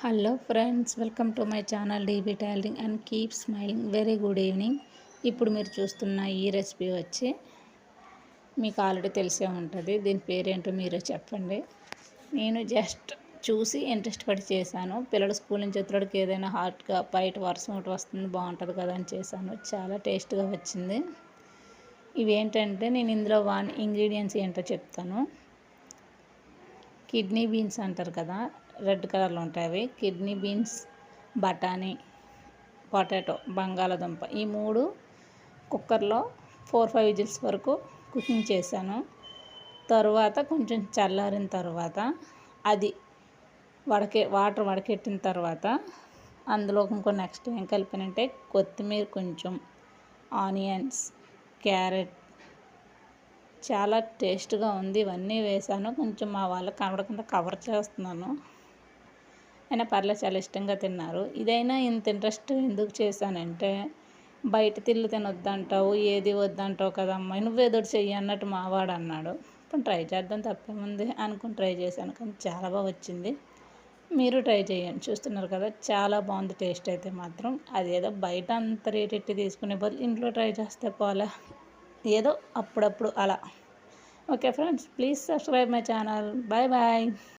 Hello friends, welcome to my channel DB tailoring and keep smiling. Very good evening. ఇప్పుడు మీరు చూస్తున్న ఈ recipe వచ్చి మీకు ఆల్రెడీ తెలిసే ఉంటుంది. దీని పేరేంటో మీరే చెప్పండి. నేను జస్ట్ చూసి ఇంట్రెస్ట్ పడి చేశాను. పిల్లలు స్కూల్ నుంచి వచ్చేటప్పటికి ఏదైనా హాట్గా బయట వర్షం ఒకటి వస్తుంది, బాగుంటుంది కదా అని చేశాను. చాలా టేస్ట్గా వచ్చింది. ఇవేంటంటే నేను ఇందులో ఇంగ్రీడియంట్స్ ఏంటో చెప్తాను. కిడ్నీ బీన్స్ అంటారు కదా, రెడ్ కలర్లో ఉంటాయి అవి. కిడ్నీ బీన్స్, బఠానీ, పొటాటో, బంగాళాదుంప, ఈ మూడు కుక్కర్లో 4-5 విజిల్స్ వరకు కుకింగ్ చేశాను. తరువాత కొంచెం చల్లారిన తర్వాత అది వాటర్ వడకెట్టిన తర్వాత అందులో ఇంకో నెక్స్ట్ ఏం కలిపానంటే కొత్తిమీర, కొంచెం ఆనియన్స్, క్యారెట్, చాలా టేస్ట్గా ఉంది. ఇవన్నీ వేసాను. కొంచెం మా వాళ్ళకి కనబడకుండా కవర్ చేస్తున్నాను, అయినా పర్లేదు, చాలా ఇష్టంగా తిన్నారు. ఇదైనా ఇంత ఇంట్రెస్ట్ ఎందుకు చేశానంటే, బయట తిల్లు తినొద్దంటావు, ఏది వద్దంటావు కదమ్మా, నువ్వేదో చెయ్యి అన్నట్టు మావాడు అన్నాడు. ఇప్పుడు ట్రై చేద్దాం, తప్పేముంది అనుకుని ట్రై చేశాను. కానీ చాలా బాగా వచ్చింది. మీరు ట్రై చేయండి. చూస్తున్నారు కదా, చాలా బాగుంది టేస్ట్ అయితే మాత్రం. అదేదో బయట అంత రేట్ ఎట్టి తీసుకునే బదులు ఇంట్లో ట్రై చేస్తే పోలే, ఏదో అప్పుడప్పుడు అలా. Okay friends, please subscribe my channel. Bye bye.